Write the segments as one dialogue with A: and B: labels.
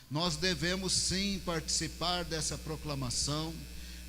A: Nós devemos sim participar dessa proclamação.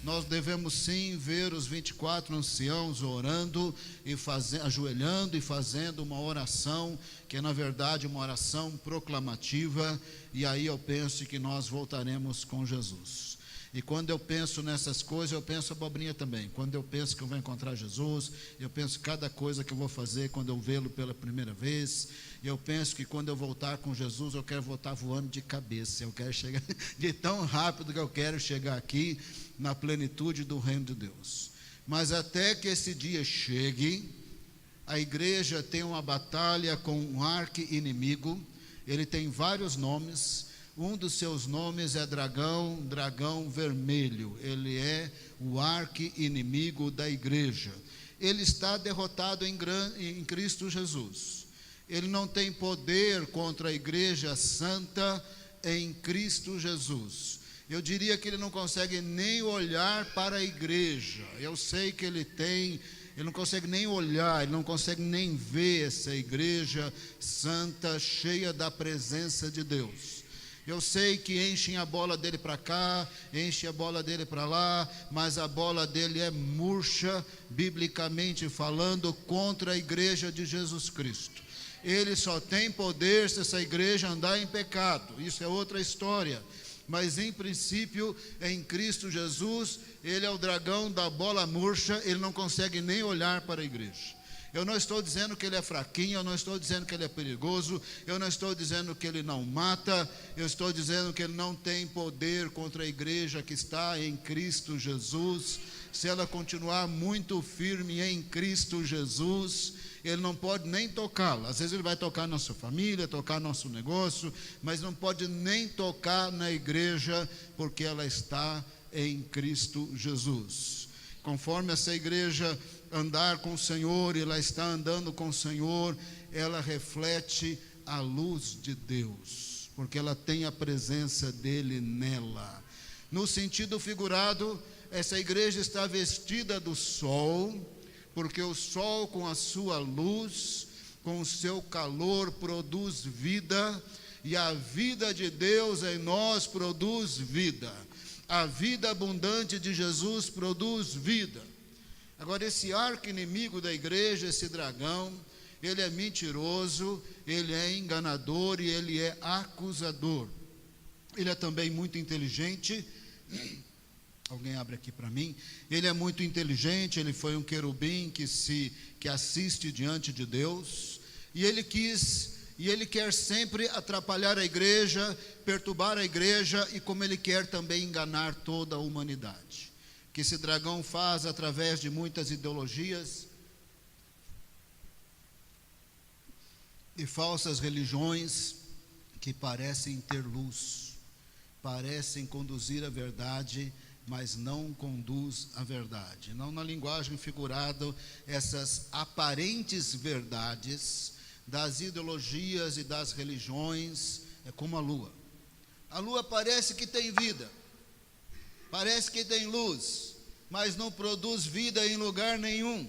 A: Nós devemos sim ver os 24 anciãos orando e ajoelhando e fazendo uma oração, que é na verdade uma oração proclamativa, e aí eu penso que nós voltaremos com Jesus. E quando eu penso nessas coisas, eu penso abobrinha também. Quando eu penso que eu vou encontrar Jesus, eu penso cada coisa que eu vou fazer quando eu vê-lo pela primeira vez. Eu penso que quando eu voltar com Jesus, eu quero voltar voando de cabeça. Eu quero chegar de tão rápido que eu quero chegar aqui na plenitude do reino de Deus. Mas até que esse dia chegue, a igreja tem uma batalha com um arqui-inimigo. Ele tem vários nomes. Um dos seus nomes é dragão vermelho. Ele é o arqui-inimigo da igreja. Ele está derrotado em Cristo Jesus. Ele não tem poder contra a igreja santa em Cristo Jesus. Eu diria que ele não consegue nem olhar para a igreja. Eu sei que ele não consegue nem olhar, ele não consegue nem ver essa igreja santa, cheia da presença de Deus. Eu sei que enchem a bola dele para cá, enchem a bola dele para lá, mas a bola dele é murcha, biblicamente falando, contra a igreja de Jesus Cristo. Ele só tem poder se essa igreja andar em pecado. Isso é outra história. Mas em princípio, em Cristo Jesus, ele é o dragão da bola murcha, ele não consegue nem olhar para a igreja. Eu não estou dizendo que ele é fraquinho, eu não estou dizendo que ele é perigoso, eu não estou dizendo que ele não mata, eu estou dizendo que ele não tem poder contra a igreja que está em Cristo Jesus. Se ela continuar muito firme em Cristo Jesus, ele não pode nem tocá-la. Às vezes ele vai tocar na sua família, tocar no nosso negócio, mas não pode nem tocar na igreja, porque ela está em Cristo Jesus. Conforme essa igreja andar com o Senhor, e ela está andando com o Senhor, ela reflete a luz de Deus, porque ela tem a presença dele nela. No sentido figurado, essa igreja está vestida do sol, porque o sol com a sua luz, com o seu calor produz vida, e a vida de Deus em nós produz vida. A vida abundante de Jesus produz vida. Agora, esse arqui-inimigo da igreja, esse dragão, ele é mentiroso, ele é enganador e ele é acusador. Ele é também muito inteligente. Alguém abre aqui para mim. Ele é muito inteligente, ele foi um querubim que assiste diante de Deus. E ele quer sempre atrapalhar a igreja, perturbar a igreja, e como ele quer também enganar toda a humanidade. Que esse dragão faz através de muitas ideologias e falsas religiões que parecem ter luz, parecem conduzir a verdade, mas não conduz à verdade. Não na linguagem figurada, essas aparentes verdades das ideologias e das religiões é como a lua. A lua parece que tem vida, parece que tem luz, mas não produz vida em lugar nenhum.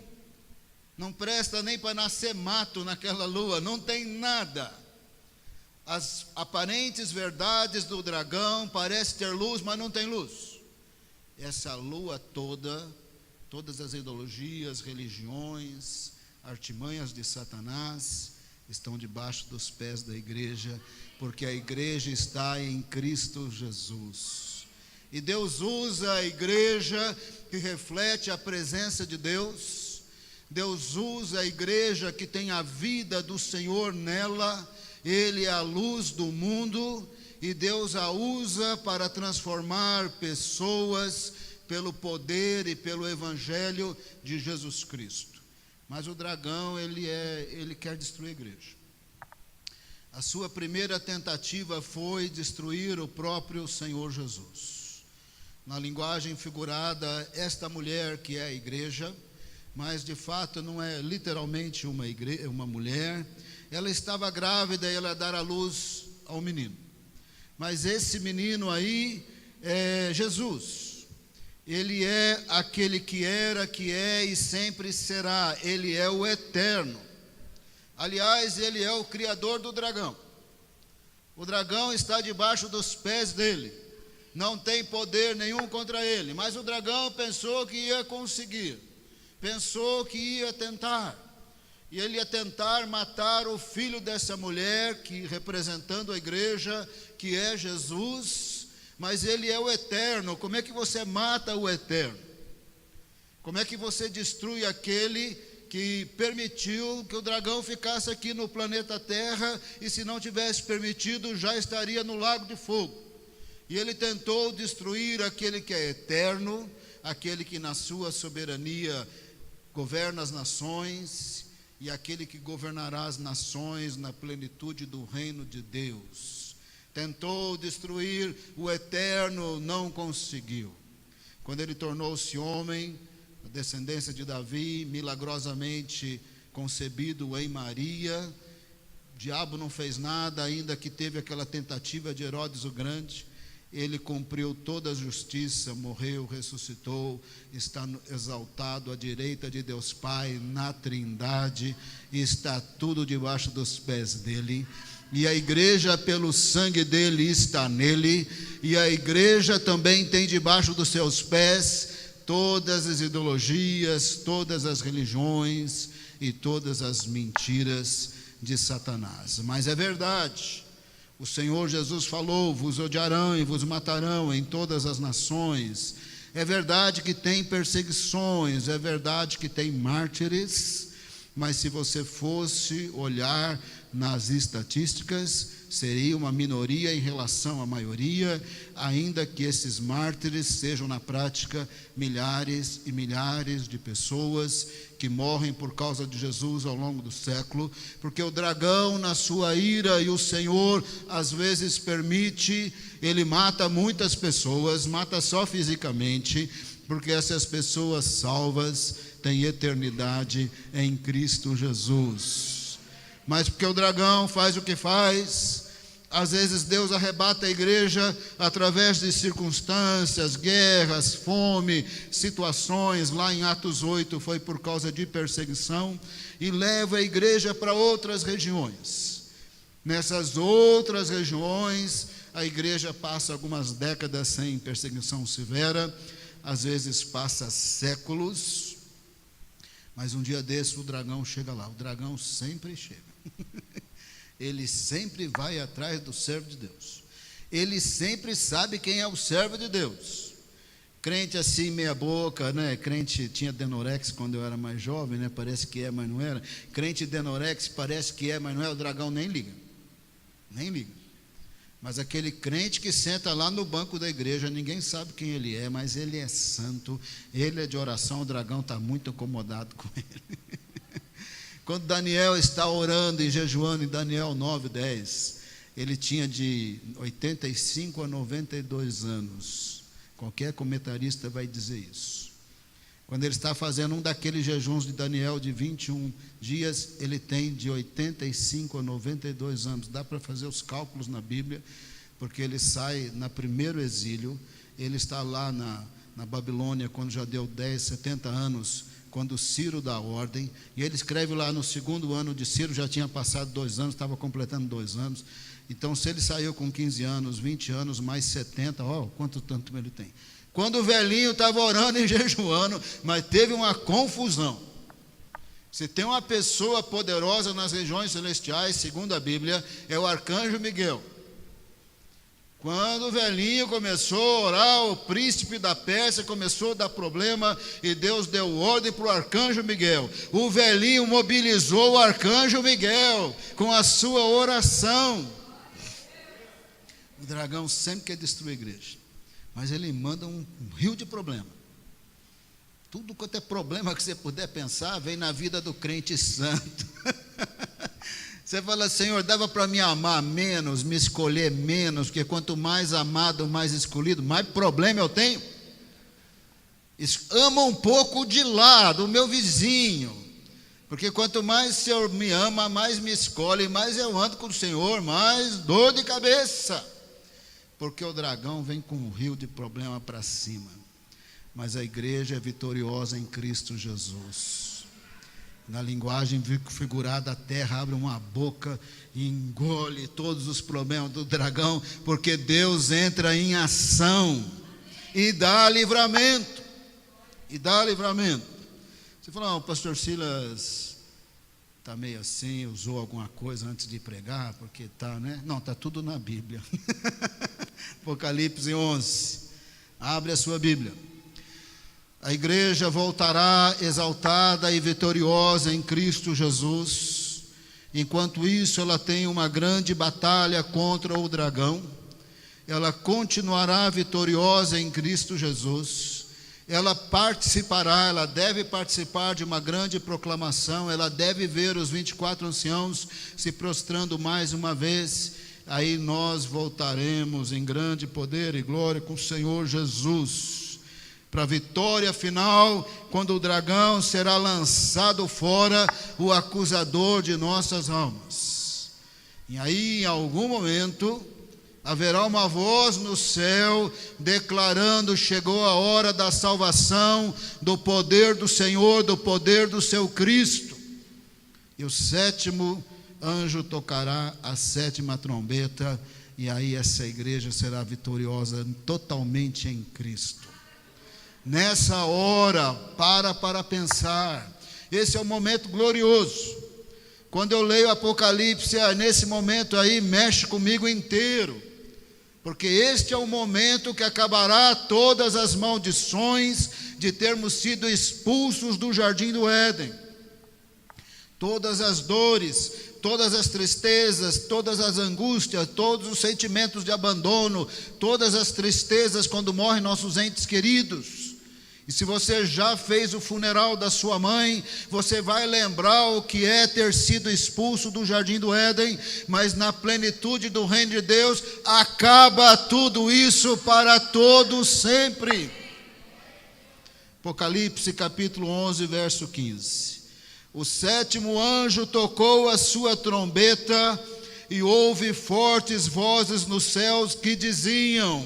A: Não presta nem para nascer mato naquela lua, não tem nada. As aparentes verdades do dragão parecem ter luz, mas não tem luz. Essa lua todas as ideologias, religiões, artimanhas de Satanás estão debaixo dos pés da igreja, porque a igreja está em Cristo Jesus. E Deus usa a igreja que reflete a presença de Deus. Deus usa a igreja que tem a vida do Senhor nela. Ele é a luz do mundo e Deus a usa para transformar pessoas pelo poder e pelo evangelho de Jesus Cristo. Mas o dragão, ele quer destruir a igreja. A sua primeira tentativa foi destruir o próprio Senhor Jesus. Na linguagem figurada, esta mulher que é a igreja, mas de fato não é literalmente uma mulher, ela estava grávida e ela ia dar à luz ao menino. Mas esse menino aí é Jesus. Ele é aquele que era, que é e sempre será. Ele é o eterno. Aliás, ele é o criador do dragão. O dragão está debaixo dos pés dele. Não tem poder nenhum contra ele. Mas o dragão pensou que ia conseguir. Pensou que ia tentar. E ele ia tentar matar o filho dessa mulher, que representando a igreja, que é Jesus. Mas ele é o eterno. Como é que você mata o eterno? Como é que você destrui aquele que permitiu que o dragão ficasse aqui no planeta Terra, e se não tivesse permitido, já estaria no lago de fogo? E ele tentou destruir aquele que é eterno, aquele que na sua soberania governa as nações, e aquele que governará as nações na plenitude do reino de Deus. Tentou destruir o eterno, não conseguiu. Quando ele tornou-se homem, a descendência de Davi, milagrosamente concebido em Maria, o diabo não fez nada, ainda que teve aquela tentativa de Herodes o Grande. Ele cumpriu toda a justiça, morreu, ressuscitou, está exaltado à direita de Deus Pai, na Trindade, e está tudo debaixo dos pés dele. E a igreja, pelo sangue dele, está nele, e a igreja também tem debaixo dos seus pés todas as ideologias, todas as religiões e todas as mentiras de Satanás. Mas é verdade, o Senhor Jesus falou: vos odiarão e vos matarão em todas as nações. É verdade que tem perseguições, é verdade que tem mártires, mas se você fosse olhar nas estatísticas, seria uma minoria em relação à maioria, ainda que esses mártires sejam na prática milhares e milhares de pessoas que morrem por causa de Jesus ao longo do século, porque o dragão, na sua ira, e o Senhor às vezes permite, ele mata muitas pessoas, mata só fisicamente, porque essas pessoas salvas têm eternidade em Cristo Jesus. Mas porque o dragão faz o que faz, às vezes Deus arrebata a igreja através de circunstâncias, guerras, fome, situações. Lá em Atos 8 foi por causa de perseguição, e leva a igreja para outras regiões. Nessas outras regiões, a igreja passa algumas décadas sem perseguição severa, às vezes passa séculos, mas um dia desse o dragão chega lá. O dragão sempre chega. Ele sempre vai atrás do servo de Deus. Ele sempre sabe quem é o servo de Deus. Crente assim, meia boca, né? Crente tinha Denorex quando eu era mais jovem, né? Parece que é, mas não era. Crente Denorex parece que é, mas não é. O dragão nem liga. Nem liga. Mas aquele crente que senta lá no banco da igreja, ninguém sabe quem ele é, mas ele é santo, ele é de oração, o dragão está muito incomodado com ele. Quando Daniel está orando e jejuando, em Daniel 9:10, ele tinha de 85 a 92 anos. Qualquer comentarista vai dizer isso. Quando ele está fazendo um daqueles jejuns de Daniel de 21 dias, ele tem de 85 a 92 anos. Dá para fazer os cálculos na Bíblia, porque ele sai no primeiro exílio, ele está lá na Babilônia, quando já deu 10, 70 anos, quando Ciro dá ordem, e ele escreve lá no segundo ano de Ciro, já tinha passado 2 anos, estava completando 2 anos, então se ele saiu com 15 anos, 20 anos, mais 70, quanto tanto ele tem. Quando o velhinho estava orando e jejuando, mas teve uma confusão. Se tem uma pessoa poderosa nas regiões celestiais, segundo a Bíblia, é o arcanjo Miguel. Quando o velhinho começou a orar, o príncipe da Pérsia começou a dar problema, e Deus deu ordem para o arcanjo Miguel. O velhinho mobilizou o arcanjo Miguel com a sua oração. O dragão sempre quer destruir a igreja, mas ele manda um rio de problema. Tudo quanto é problema que você puder pensar, vem na vida do crente santo. Você fala: Senhor, dava para me amar menos, me escolher menos, porque quanto mais amado, mais escolhido, mais problema eu tenho. Ama um pouco de lá, do meu vizinho, porque quanto mais o Senhor me ama, mais me escolhe, mais eu ando com o Senhor, mais dor de cabeça, porque o dragão vem com um rio de problema para cima. Mas a igreja é vitoriosa em Cristo Jesus. Na linguagem figurada, a terra abre uma boca e engole todos os problemas do dragão, porque Deus entra em ação e dá livramento. Você fala, o pastor Silas está meio assim, usou alguma coisa antes de pregar, porque está, né? Não, está tudo na Bíblia. Apocalipse 11. Abre a sua Bíblia. A igreja voltará exaltada e vitoriosa em Cristo Jesus. Enquanto isso, ela tem uma grande batalha contra o dragão. Ela continuará vitoriosa em Cristo Jesus. Ela participará, ela deve participar de uma grande proclamação. Ela deve ver os 24 anciãos se prostrando mais uma vez. Aí nós voltaremos em grande poder e glória com o Senhor Jesus, para a vitória final, quando o dragão será lançado fora, o acusador de nossas almas. E aí, em algum momento, haverá uma voz no céu, declarando: chegou a hora da salvação, do poder do Senhor, do poder do seu Cristo. E o sétimo anjo tocará a sétima trombeta, e aí essa igreja será vitoriosa totalmente em Cristo. Nessa hora, para pensar. Esse é um momento glorioso. Quando eu leio Apocalipse, nesse momento aí, mexe comigo inteiro. Porque este é o momento que acabará todas as maldições de termos sido expulsos do jardim do Éden. Todas as dores, todas as tristezas, todas as angústias, todos os sentimentos de abandono, todas as tristezas quando morrem nossos entes queridos. E se você já fez o funeral da sua mãe, você vai lembrar o que é ter sido expulso do jardim do Éden, mas na plenitude do reino de Deus, acaba tudo isso para todo sempre. Apocalipse capítulo 11, verso 15. O sétimo anjo tocou a sua trombeta, e houve fortes vozes nos céus que diziam: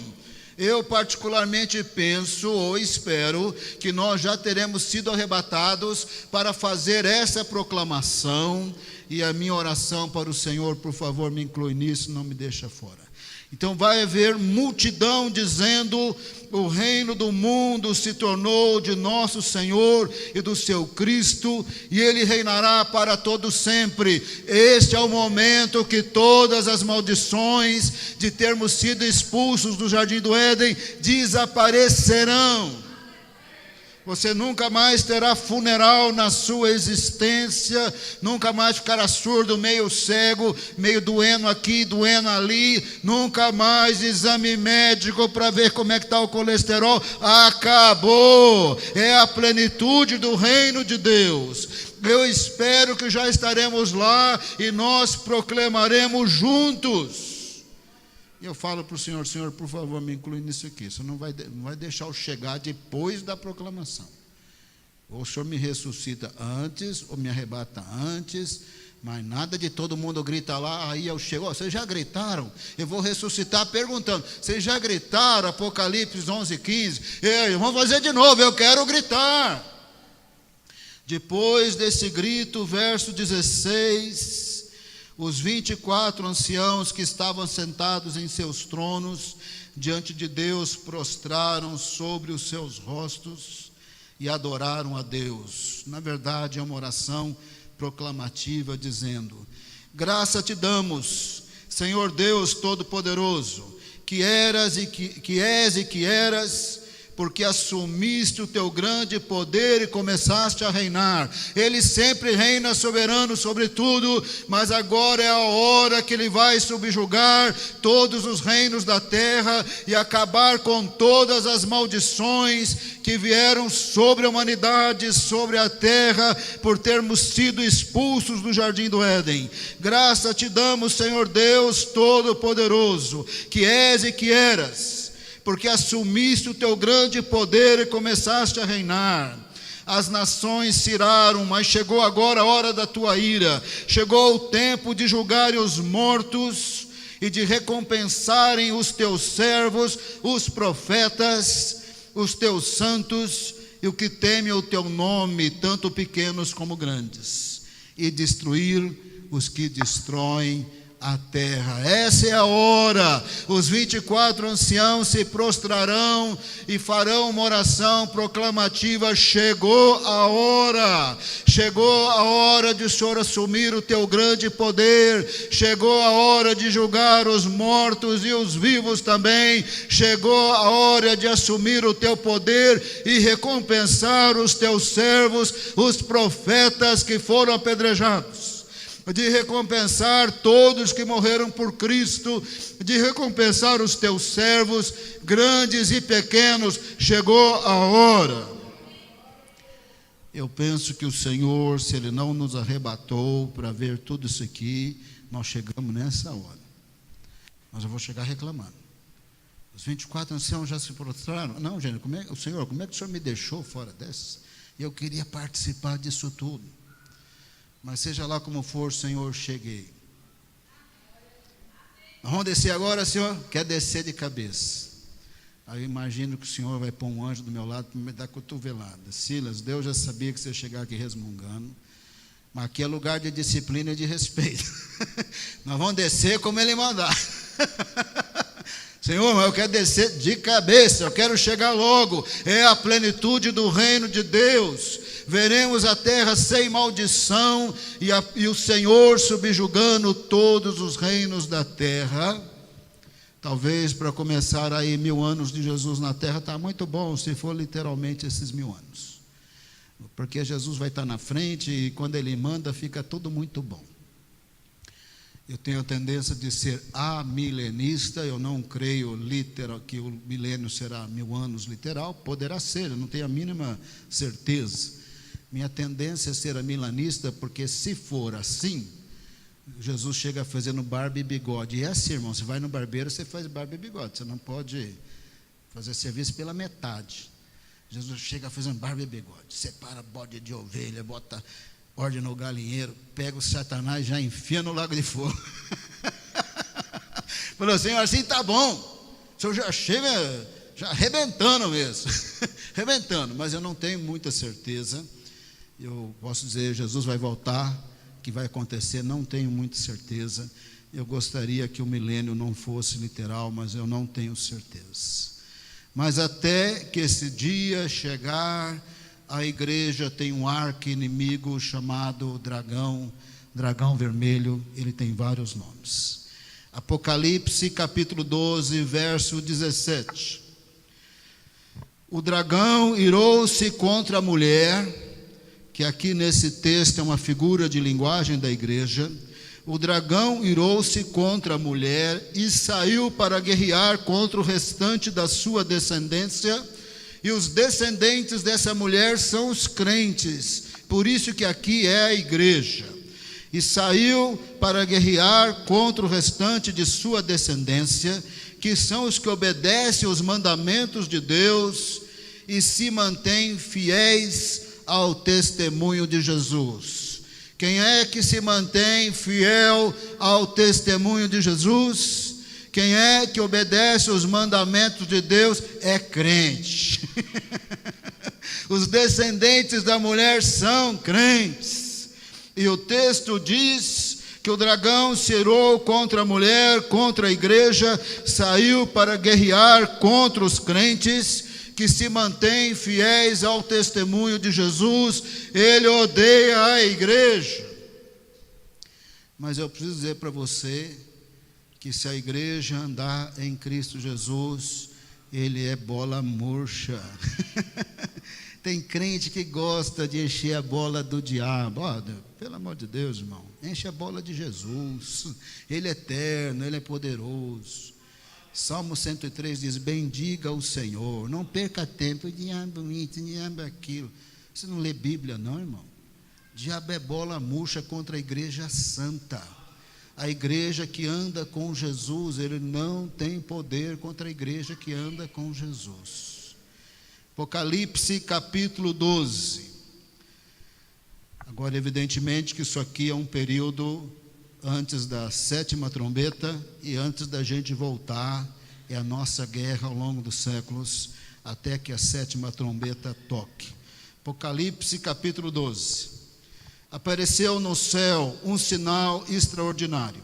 A: eu particularmente penso ou espero que nós já teremos sido arrebatados para fazer essa proclamação, e a minha oração para o Senhor, por favor, me inclui nisso, não me deixa fora. Então vai haver multidão dizendo: o reino do mundo se tornou de nosso Senhor e do seu Cristo, e Ele reinará para todo sempre. Este é o momento que todas as maldições de termos sido expulsos do jardim do Éden desaparecerão. Você nunca mais terá funeral na sua existência, nunca mais ficará surdo, meio cego, meio doendo aqui, doendo ali, nunca mais exame médico para ver como é que está o colesterol. Acabou, é a plenitude do reino de Deus. Eu espero que já estaremos lá e nós proclamaremos juntos. E eu falo para o Senhor: Senhor, por favor, me inclui nisso aqui. Você não vai deixar eu chegar depois da proclamação. Ou o Senhor me ressuscita antes, ou me arrebata antes, mas nada de todo mundo grita lá, aí eu chego. Vocês já gritaram? Eu vou ressuscitar perguntando: vocês já gritaram? Apocalipse 11, 15. Vamos fazer de novo, eu quero gritar. Depois desse grito, verso 16... os 24 anciãos que estavam sentados em seus tronos diante de Deus prostraram sobre os seus rostos e adoraram a Deus. Na verdade, é uma oração proclamativa dizendo: graça te damos, Senhor Deus Todo-Poderoso, que és e que eras, porque assumiste o teu grande poder e começaste a reinar. Ele sempre reina soberano sobre tudo, mas agora é a hora que Ele vai subjugar todos os reinos da terra e acabar com todas as maldições que vieram sobre a humanidade, sobre a terra, por termos sido expulsos do jardim do Éden. Graça te damos, Senhor Deus Todo-Poderoso, que és e que eras, porque assumiste o teu grande poder e começaste a reinar. As nações se iraram, mas chegou agora a hora da tua ira. Chegou o tempo de julgarem os mortos e de recompensarem os teus servos, os profetas, os teus santos, e o que teme o teu nome, tanto pequenos como grandes, e destruir os que destroem a terra. Essa é a hora. Os 24 anciãos se prostrarão e farão uma oração proclamativa. Chegou a hora. Chegou a hora de o Senhor assumir o teu grande poder. Chegou a hora de julgar os mortos e os vivos também. Chegou a hora de assumir o teu poder e recompensar os teus servos, os profetas que foram apedrejados, de recompensar todos que morreram por Cristo, de recompensar os teus servos, grandes e pequenos. Chegou a hora. Eu penso que o Senhor, se Ele não nos arrebatou para ver tudo isso aqui, nós chegamos nessa hora. Mas eu vou chegar reclamando. Os 24 anciãos já se prostraram. Não, gente, como é que o Senhor me deixou fora dessas? Eu queria participar disso tudo. Mas seja lá como for, Senhor, cheguei. Nós vamos descer agora, Senhor? Quer descer de cabeça. Aí eu imagino que o Senhor vai pôr um anjo do meu lado para me dar cotovelada. Silas, Deus já sabia que você ia chegar aqui resmungando. Mas aqui é lugar de disciplina e de respeito. Nós vamos descer como Ele mandar. Senhor, eu quero descer de cabeça, eu quero chegar logo. É a plenitude do reino de Deus. Veremos a terra sem maldição e o Senhor subjugando todos os reinos da terra. Talvez para começar aí 1000 anos de Jesus na terra está muito bom, se for literalmente esses 1000 anos. Porque Jesus vai estar na frente e quando Ele manda fica tudo muito bom. Eu tenho a tendência de ser amilenista, eu não creio literal que o milênio será 1000 anos literal, poderá ser, eu não tenho a mínima certeza. Minha tendência é ser amilanista, porque se for assim, Jesus chega fazendo barba e bigode. E é assim, irmão, você vai no barbeiro, você faz barba e bigode, você não pode fazer serviço pela metade. Jesus chega fazendo barba e bigode, separa bode de ovelha, bota ordem no galinheiro, pega o Satanás e já enfia no lago de fogo. Falou, Senhor, assim está bom. O Senhor já chega já arrebentando mesmo. Arrebentando, mas eu não tenho muita certeza. Eu posso dizer, Jesus vai voltar, que vai acontecer, não tenho muita certeza. Eu gostaria que o milênio não fosse literal, mas eu não tenho certeza. Mas até que esse dia chegar, a igreja tem um arqui-inimigo chamado dragão vermelho, ele tem vários nomes. Apocalipse capítulo 12, verso 17. O dragão irou-se contra a mulher, que aqui nesse texto é uma figura de linguagem da igreja. O dragão irou-se contra a mulher e saiu para guerrear contra o restante da sua descendência, e os descendentes dessa mulher são os crentes, por isso que aqui é a igreja. E saiu para guerrear contra o restante de sua descendência, que são os que obedecem os mandamentos de Deus e se mantêm fiéis ao testemunho de Jesus. Quem é que se mantém fiel ao testemunho de Jesus? Quem é que obedece os mandamentos de Deus? É crente. Os descendentes da mulher são crentes. E o texto diz que o dragão se irou contra a mulher, contra a igreja, saiu para guerrear contra os crentes que se mantêm fiéis ao testemunho de Jesus. Ele odeia a igreja. Mas eu preciso dizer para você que se a igreja andar em Cristo Jesus, ele é bola murcha. Tem crente que gosta de encher a bola do diabo. Pelo amor de Deus, irmão, enche a bola de Jesus. Ele é eterno, ele é poderoso. Salmo 103 diz, bendiga o Senhor, não perca tempo, o diabo isso, o diabo aquilo. Você não lê Bíblia não, irmão? O diabo é bola murcha contra a igreja santa. A igreja que anda com Jesus, ele não tem poder contra a igreja que anda com Jesus. Apocalipse capítulo 12. Agora, evidentemente que isso aqui é um período antes da 7ª trombeta e antes da gente voltar, é a nossa guerra ao longo dos séculos, até que a 7ª trombeta toque. Apocalipse capítulo 12. Apareceu no céu um sinal extraordinário.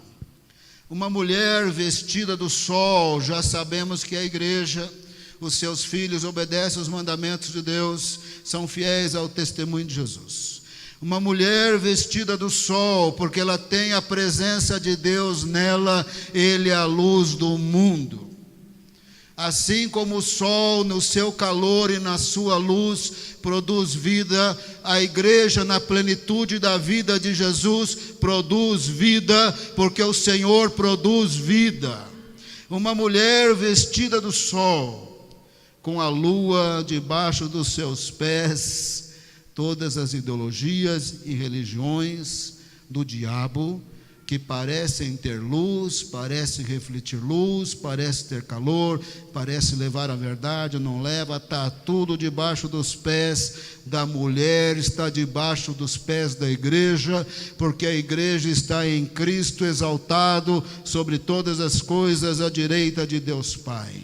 A: Uma mulher vestida do sol, já sabemos que é a igreja, os seus filhos obedecem aos mandamentos de Deus, são fiéis ao testemunho de Jesus. Uma mulher vestida do sol, porque ela tem a presença de Deus nela, Ele é a luz do mundo. Assim como o sol no seu calor e na sua luz produz vida, a igreja na plenitude da vida de Jesus produz vida, porque o Senhor produz vida. Uma mulher vestida do sol, com a lua debaixo dos seus pés, todas as ideologias e religiões do diabo, que parecem ter luz, parecem refletir luz, parecem ter calor, parecem levar a verdade, não leva, está tudo debaixo dos pés da mulher, está debaixo dos pés da igreja, porque a igreja está em Cristo exaltado sobre todas as coisas à direita de Deus Pai.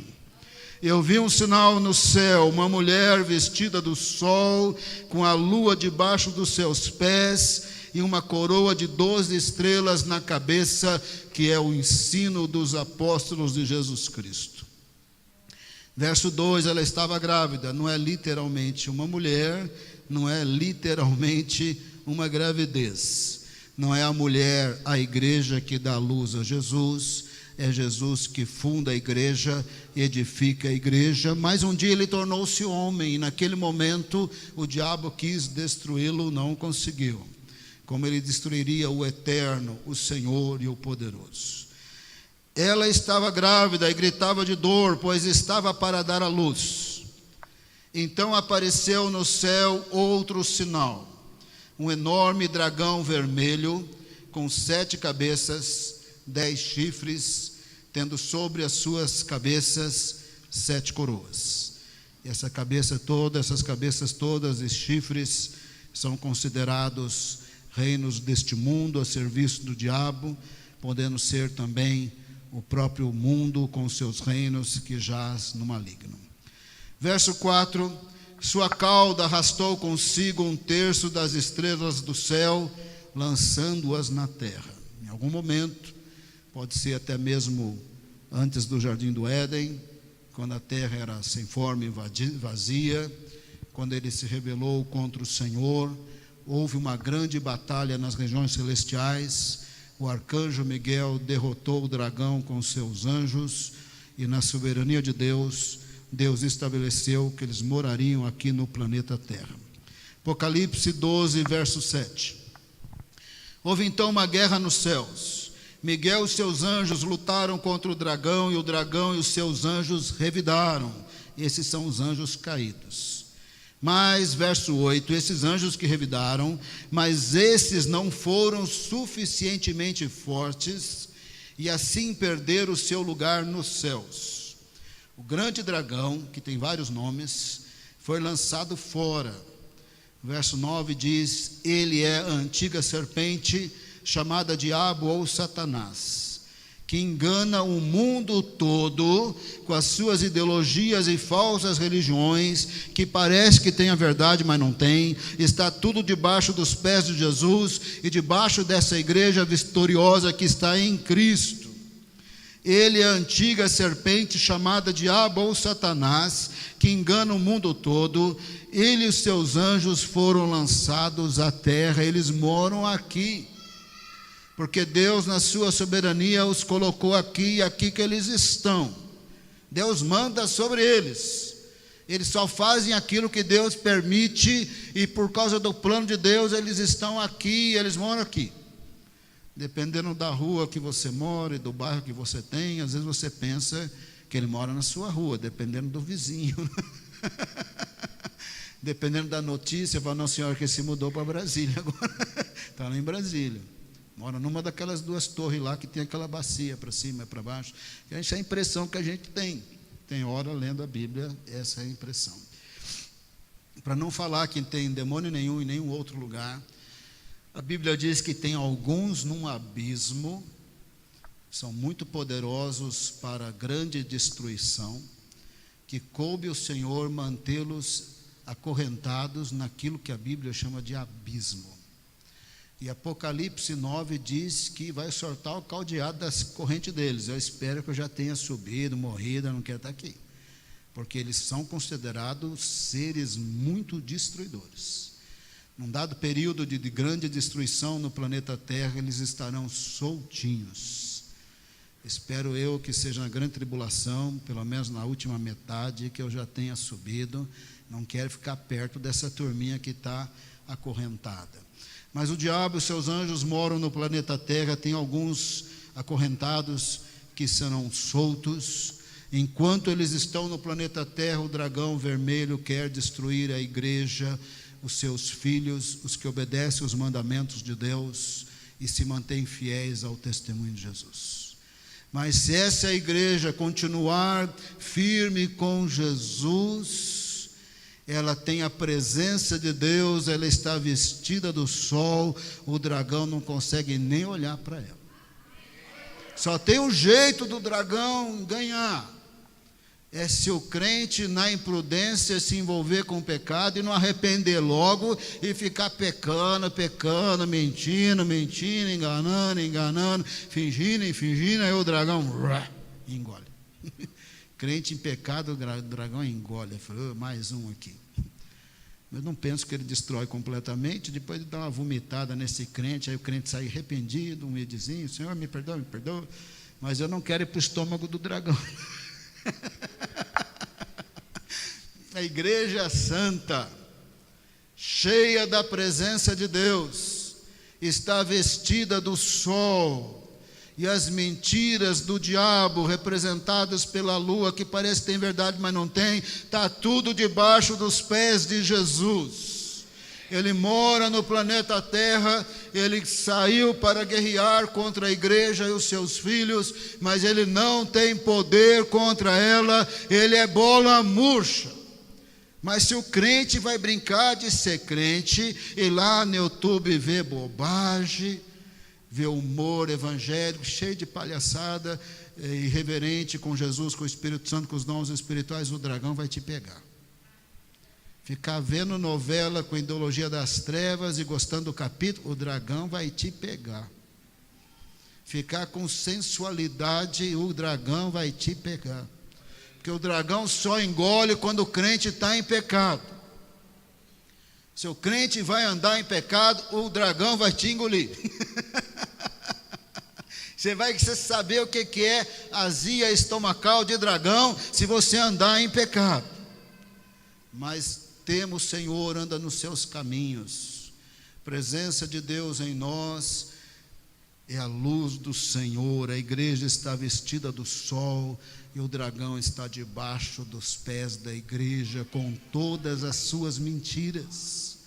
A: Eu vi um sinal no céu, uma mulher vestida do sol, com a lua debaixo dos seus pés, e uma coroa de 12 estrelas na cabeça, que é o ensino dos apóstolos de Jesus Cristo. Verso 2, ela estava grávida, não é literalmente uma mulher, não é literalmente uma gravidez. Não é a mulher, a igreja que dá luz a Jesus, é Jesus que funda a igreja, edifica a igreja, mas um dia ele tornou-se homem, e naquele momento o diabo quis destruí-lo, não conseguiu. Como ele destruiria o eterno, o Senhor e o poderoso. Ela estava grávida e gritava de dor, pois estava para dar à luz. Então apareceu no céu outro sinal, um enorme dragão vermelho, com 7 cabeças, 10 chifres, tendo sobre as suas cabeças 7 coroas. E essas cabeças todas e chifres são considerados reinos deste mundo a serviço do diabo, podendo ser também o próprio mundo com seus reinos que jaz no maligno. Verso 4, sua cauda arrastou consigo 1/3 das estrelas do céu, lançando-as na terra. Em algum momento, pode ser até mesmo antes do jardim do Éden, quando a terra era sem forma e vazia, quando ele se rebelou contra o Senhor, houve uma grande batalha nas regiões celestiais, o arcanjo Miguel derrotou o dragão com seus anjos, e na soberania de Deus, Deus estabeleceu que eles morariam aqui no planeta Terra. Apocalipse 12, verso 7. Houve então uma guerra nos céus. Miguel e seus anjos lutaram contra o dragão e os seus anjos revidaram. Esses são os anjos caídos. Mas, verso 8, esses anjos que revidaram, mas esses não foram suficientemente fortes, e assim perderam o seu lugar nos céus. O grande dragão, que tem vários nomes, foi lançado fora. Verso 9 diz, ele é a antiga serpente, chamada Diabo ou Satanás, que engana o mundo todo com as suas ideologias e falsas religiões, que parece que tem a verdade, mas não tem. Está tudo debaixo dos pés de Jesus e debaixo dessa igreja vitoriosa que está em Cristo. Ele é a antiga serpente chamada Diabo ou Satanás, que engana o mundo todo. Ele e os seus anjos foram lançados à terra, eles moram aqui. Porque Deus, na sua soberania, os colocou aqui, e aqui que eles estão. Deus manda sobre eles. Eles só fazem aquilo que Deus permite, e por causa do plano de Deus, eles estão aqui, eles moram aqui. Dependendo da rua que você mora e do bairro que você tem, às vezes você pensa que ele mora na sua rua, dependendo do vizinho. Dependendo da notícia, fala, não, senhora, que se mudou para Brasília agora. Está lá em Brasília. Mora numa daquelas 2 torres lá que tem aquela bacia para cima e para baixo. Essa é a impressão que a gente tem. Tem hora lendo a Bíblia, essa é a impressão. Para não falar que tem demônio nenhum em nenhum outro lugar, a Bíblia diz que tem alguns num abismo, são muito poderosos para grande destruição, que coube o Senhor mantê-los acorrentados naquilo que a Bíblia chama de abismo. E Apocalipse 9 diz que vai soltar o caldeado das correntes deles. Eu espero que eu já tenha subido, morrido, eu não quero estar aqui. Porque eles são considerados seres muito destruidores. Num dado período de grande destruição no planeta Terra, eles estarão soltinhos. Espero eu que seja na grande tribulação, pelo menos na última metade, que eu já tenha subido. Não quero ficar perto dessa turminha que está acorrentada. Mas o diabo e seus anjos moram no planeta Terra, tem alguns acorrentados que serão soltos. Enquanto eles estão no planeta Terra, o dragão vermelho quer destruir a igreja, os seus filhos, os que obedecem os mandamentos de Deus e se mantêm fiéis ao testemunho de Jesus. Mas se essa igreja continuar firme com Jesus, ela tem a presença de Deus, ela está vestida do sol, o dragão não consegue nem olhar para ela. Só tem um jeito do dragão ganhar, é se o crente na imprudência se envolver com o pecado e não arrepender logo e ficar pecando, mentindo, enganando, fingindo, aí o dragão engole. Crente em pecado, o dragão engole. Eu falei, mais um aqui. Eu não penso que ele destrói completamente, depois de dar uma vomitada nesse crente, aí o crente sai arrependido, humildezinho, Senhor, me perdoa, mas eu não quero ir para o estômago do dragão. A igreja santa, cheia da presença de Deus, está vestida do sol, e as mentiras do diabo, representadas pela lua, que parece que tem verdade, mas não tem, está tudo debaixo dos pés de Jesus. Ele mora no planeta Terra, ele saiu para guerrear contra a igreja e os seus filhos, mas ele não tem poder contra ela, ele é bola murcha. Mas se o crente vai brincar de ser crente, e lá no YouTube vê bobagem, vê humor evangélico, cheio de palhaçada, irreverente com Jesus, com o Espírito Santo, com os dons espirituais, o dragão vai te pegar. Ficar vendo novela com ideologia das trevas e gostando do capítulo, o dragão vai te pegar. Ficar com sensualidade, o dragão vai te pegar. Porque o dragão só engole quando o crente está em pecado. Se o crente vai andar em pecado, o dragão vai te engolir. Você vai saber o que é azia estomacal de dragão se você andar em pecado. Mas temos o Senhor, anda nos seus caminhos. Presença de Deus em nós é a luz do Senhor. A igreja está vestida do sol e o dragão está debaixo dos pés da igreja com todas as suas mentiras.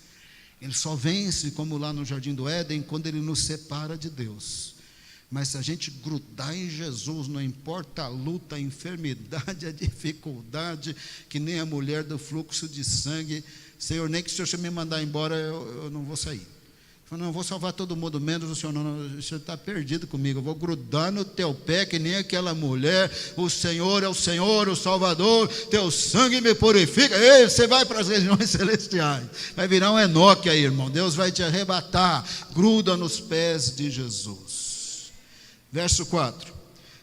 A: Ele só vence, como lá no Jardim do Éden, quando ele nos separa de Deus. Mas se a gente grudar em Jesus, não importa a luta, a enfermidade, a dificuldade, que nem a mulher do fluxo de sangue, Senhor, nem que o Senhor me mandar embora, eu não vou sair. Eu não vou salvar todo mundo, menos o Senhor. Não, o Senhor está perdido comigo. Eu vou grudar no teu pé, que nem aquela mulher. O Senhor é o Senhor, o Salvador. Teu sangue me purifica. Ei, você vai para as regiões celestiais. Vai virar um Enoque aí, irmão. Deus vai te arrebatar. Gruda nos pés de Jesus. Verso 4.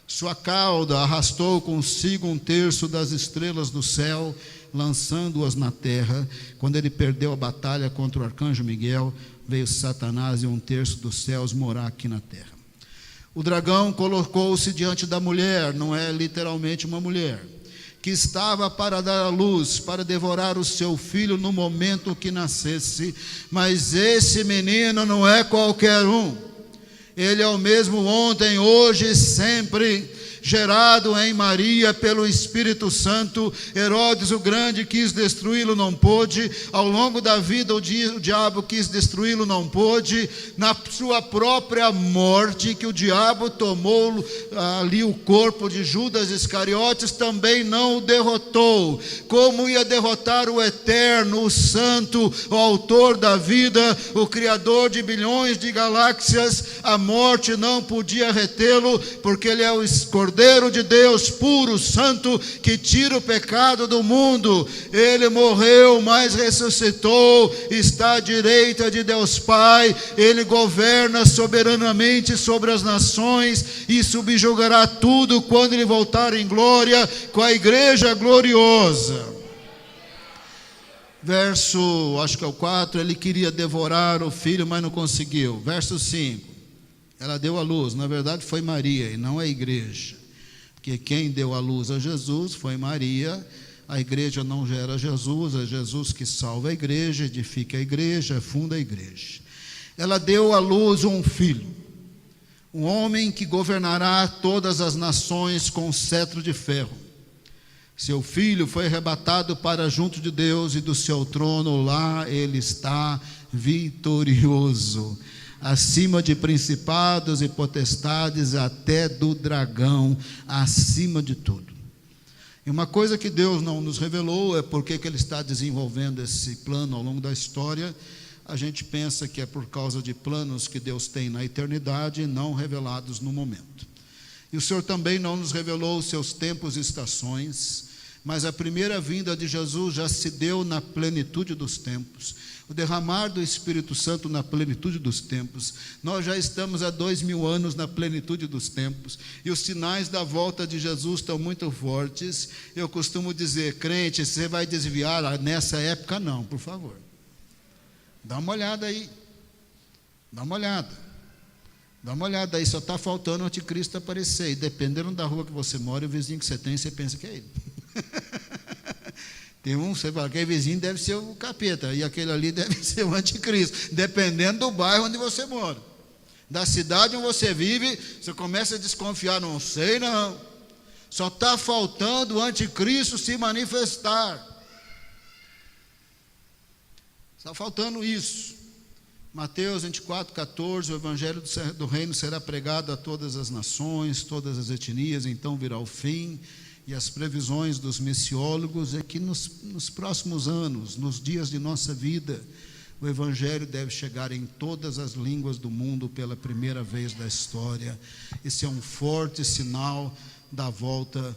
A: Sua cauda arrastou consigo 1/3 das estrelas do céu, lançando-as na terra. Quando ele perdeu a batalha contra o arcanjo Miguel, veio Satanás e 1/3 dos céus morar aqui na terra. O dragão colocou-se diante da mulher, não é literalmente uma mulher, que estava para dar à luz, para devorar o seu filho no momento que nascesse. Mas esse menino não é qualquer um. Ele é o mesmo ontem, hoje e sempre, gerado em Maria pelo Espírito Santo. Herodes o Grande quis destruí-lo, não pôde. Ao longo da vida o diabo quis destruí-lo, não pôde. Na sua própria morte, que o diabo tomou ali o corpo de Judas Iscariotes, também não o derrotou. Como ia derrotar o eterno, o santo, o autor da vida, o criador de bilhões de galáxias? A morte não podia retê-lo, porque ele é o Cordeiro Cordeiro de Deus, puro, santo, que tira o pecado do mundo. Ele morreu, mas ressuscitou, está à direita de Deus Pai. Ele governa soberanamente sobre as nações e subjugará tudo quando ele voltar em glória com a igreja gloriosa. Verso, acho que é o 4, ele queria devorar o filho, mas não conseguiu. Verso 5, ela deu a luz, na verdade foi Maria e não a igreja, porque quem deu a luz a Jesus foi Maria. A igreja não gera Jesus, é Jesus que salva a igreja, edifica a igreja, funda a igreja. Ela deu à luz um filho, um homem que governará todas as nações com cetro de ferro. Seu filho foi arrebatado para junto de Deus e do seu trono lá ele está vitorioso, acima de principados e potestades, até do dragão, acima de tudo. E uma coisa que Deus não nos revelou é porque que ele está desenvolvendo esse plano ao longo da história. A gente pensa que é por causa de planos que Deus tem na eternidade, não revelados no momento. E o Senhor também não nos revelou os seus tempos e estações, mas a primeira vinda de Jesus já se deu na plenitude dos tempos. O derramar do Espírito Santo na plenitude dos tempos. Nós já estamos há 2000 anos na plenitude dos tempos. E os sinais da volta de Jesus estão muito fortes. Eu costumo dizer, crente, você vai desviar nessa época? Não, por favor. Dá uma olhada aí. Dá uma olhada. Dá uma olhada aí, só está faltando o anticristo aparecer. E dependendo da rua que você mora, o vizinho que você tem, você pensa que é ele. Tem um, você fala, aquele vizinho deve ser o capeta, e aquele ali deve ser o anticristo, dependendo do bairro onde você mora. Da cidade onde você vive, você começa a desconfiar, não sei não. Só está faltando o anticristo se manifestar. Está faltando isso. Mateus 24:14, o evangelho do reino será pregado a todas as nações, todas as etnias, então virá o fim. E as previsões dos missiólogos é que nos próximos anos, nos dias de nossa vida, o evangelho deve chegar em todas as línguas do mundo pela primeira vez da história. Esse é um forte sinal da volta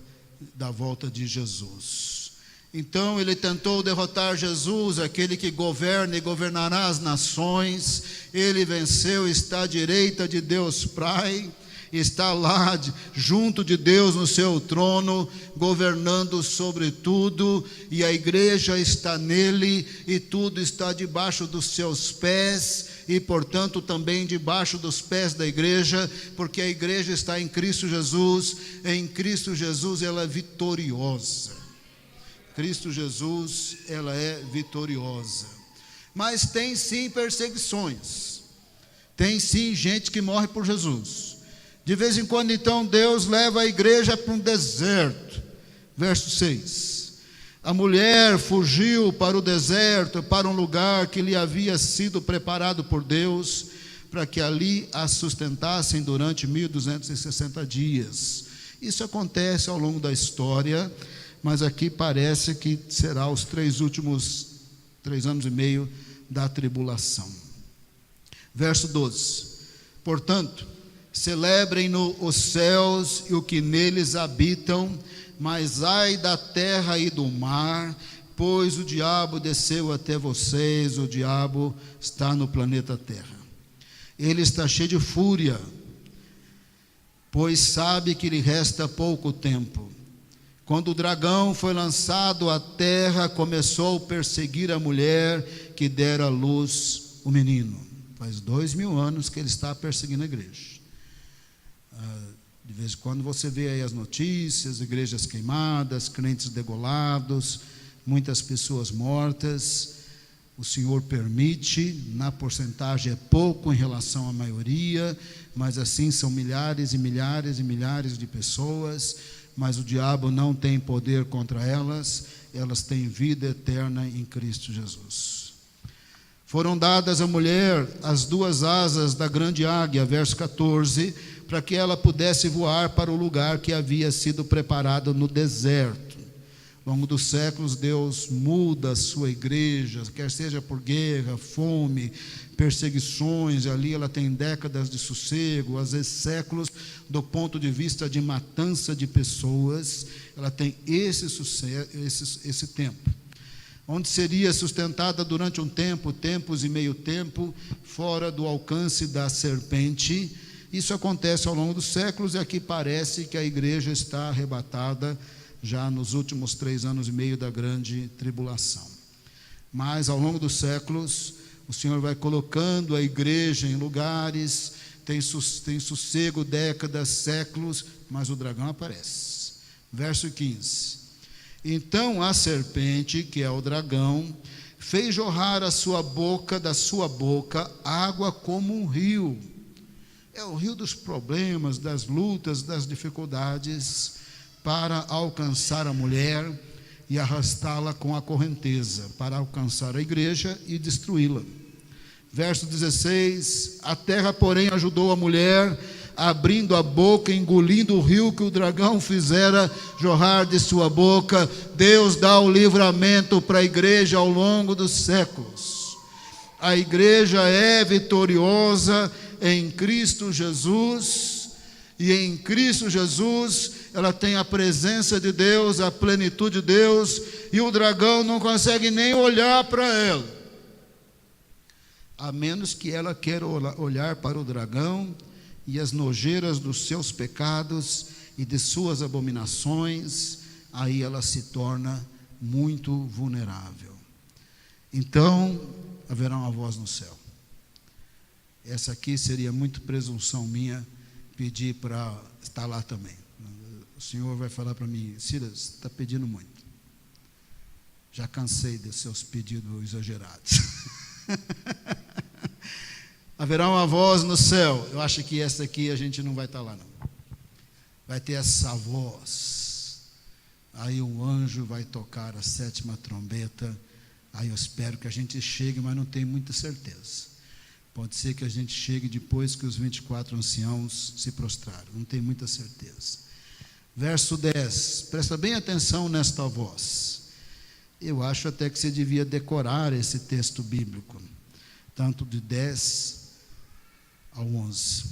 A: de Jesus. Então ele tentou derrotar Jesus, aquele que governa e governará as nações. Ele venceu, está à direita de Deus Pai, está lá junto de Deus no seu trono, governando sobre tudo, e a igreja está nele, e tudo está debaixo dos seus pés, e portanto também debaixo dos pés da igreja, porque a igreja está em Cristo Jesus. Em Cristo Jesus ela é vitoriosa. Cristo Jesus, ela é vitoriosa. Mas tem sim perseguições, tem sim gente que morre por Jesus. De vez em quando, então, Deus leva a igreja para um deserto. Verso 6. A mulher fugiu para o deserto, para um lugar que lhe havia sido preparado por Deus, para que ali a sustentassem durante 1260 dias. Isso acontece ao longo da história, mas aqui parece que será os 3 últimos 3 anos e meio da tribulação. Verso 12. Portanto, celebrem-no os céus e o que neles habitam, mas ai da terra e do mar, pois o diabo desceu até vocês, o diabo está no planeta Terra. Ele está cheio de fúria, pois sabe que lhe resta pouco tempo. Quando o dragão foi lançado à terra, começou a perseguir a mulher que dera à luz o menino. Faz 2000 anos que ele está perseguindo a igreja. De vez em quando você vê aí as notícias, igrejas queimadas, crentes degolados, muitas pessoas mortas. O Senhor permite, na porcentagem é pouco em relação à maioria, mas assim são milhares e milhares e milhares de pessoas, mas o diabo não tem poder contra elas, elas têm vida eterna em Cristo Jesus. Foram dadas à mulher as 2 asas da grande águia, verso 14, para que ela pudesse voar para o lugar que havia sido preparado no deserto, Ao longo dos séculos, Deus muda a sua igreja, quer seja por guerra, fome, perseguições. Ali ela tem décadas de sossego, às vezes séculos, do ponto de vista de matança de pessoas. Ela tem esse tempo, onde seria sustentada durante um tempo, tempos e meio tempo, fora do alcance da serpente. Isso acontece ao longo dos séculos, e aqui parece que a igreja está arrebatada já nos últimos 3 anos e meio da grande tribulação. Mas ao longo dos séculos, o Senhor vai colocando a igreja em lugares, tem sossego, décadas, séculos, mas o dragão aparece. Verso 15: então a serpente, que é o dragão, fez jorrar da sua boca água como um rio. É o rio dos problemas, das lutas, das dificuldades, para alcançar a mulher e arrastá-la com a correnteza, para alcançar a igreja e destruí-la. Verso 16: a terra, porém, ajudou a mulher, abrindo a boca, engolindo o rio que o dragão fizera jorrar de sua boca. Deus dá o livramento para a igreja ao longo dos séculos. A igreja é vitoriosa em Cristo Jesus, e em Cristo Jesus ela tem a presença de Deus, a plenitude de Deus, e o dragão não consegue nem olhar para ela, a menos que ela queira olhar para o dragão e as nojeiras dos seus pecados e de suas abominações. Aí ela se torna muito vulnerável. Então haverá uma voz no céu. Essa aqui seria muito presunção minha pedir para estar lá também. O Senhor vai falar para mim: Silas, está pedindo muito. Já cansei dos seus pedidos exagerados. Haverá uma voz no céu. Eu acho que essa aqui a gente não vai estar lá, não. Vai ter essa voz. Aí um anjo vai tocar a 7ª trombeta. Aí eu espero que a gente chegue, mas não tenho muita certeza. Pode ser que a gente chegue depois que os 24 anciãos se prostraram. Não tenho muita certeza. Verso 10, presta bem atenção nesta voz. Eu acho até que você devia decorar esse texto bíblico, tanto de 10 ao 11.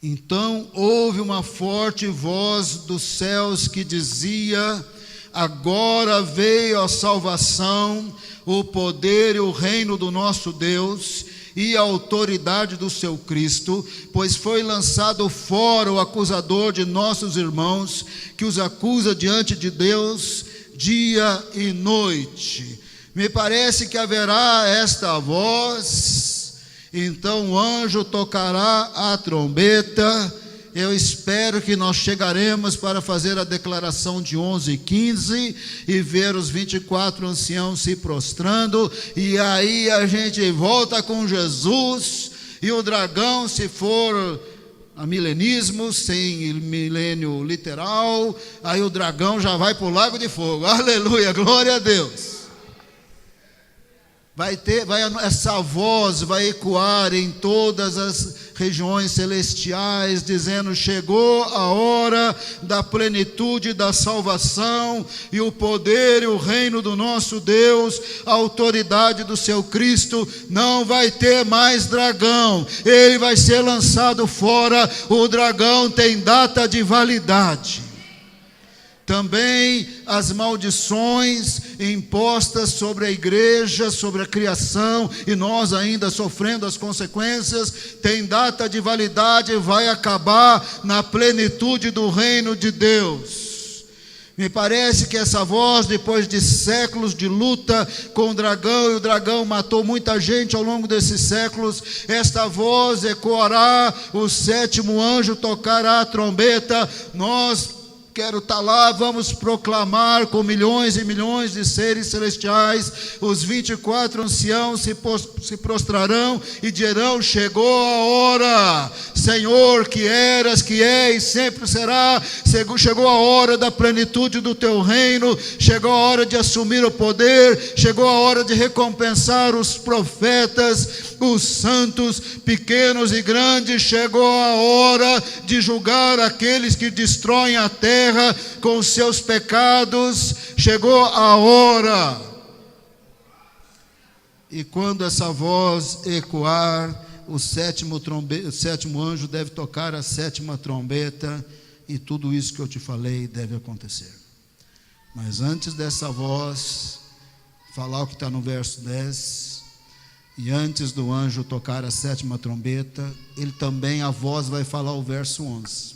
A: Então houve uma forte voz dos céus que dizia: agora veio a salvação, o poder e o reino do nosso Deus e a autoridade do seu Cristo, pois foi lançado fora o acusador de nossos irmãos, que os acusa diante de Deus dia e noite. Me parece que haverá esta voz. Então o anjo tocará a trombeta. Eu espero que nós chegaremos para fazer a declaração de 11 e 15 e ver os 24 anciãos se prostrando, e aí a gente volta com Jesus, e o dragão, se for a milenismo, sem milênio literal, aí o dragão já vai para o lago de fogo. Aleluia, glória a Deus. Essa voz vai ecoar em todas as regiões celestiais, dizendo: chegou a hora da plenitude da salvação, e o poder e o reino do nosso Deus, a autoridade do seu Cristo. Não vai ter mais dragão, ele vai ser lançado fora. O dragão tem data de validade. Também as maldições impostas sobre a igreja, sobre a criação, e nós ainda sofrendo as consequências, tem data de validade, vai acabar na plenitude do reino de Deus. Me parece que essa voz, depois de séculos de luta com o dragão, e o dragão matou muita gente ao longo desses séculos, esta voz ecoará, o 7º anjo tocará a trombeta. Quero estar lá, vamos proclamar com milhões e milhões de seres celestiais. Os 24 anciãos se prostrarão e dirão: chegou a hora, Senhor, que eras, que é e sempre será. Chegou a hora da plenitude do teu reino, chegou a hora de assumir o poder, chegou a hora de recompensar os profetas, os santos, pequenos e grandes. Chegou a hora de julgar aqueles que destroem a terra, terra com os seus pecados, chegou a hora. E quando essa voz ecoar, o sétimo anjo deve tocar a sétima trombeta, e tudo isso que eu te falei deve acontecer. Mas antes dessa voz falar o que está no verso 10, e antes do anjo tocar a sétima trombeta, a voz vai falar o verso 11.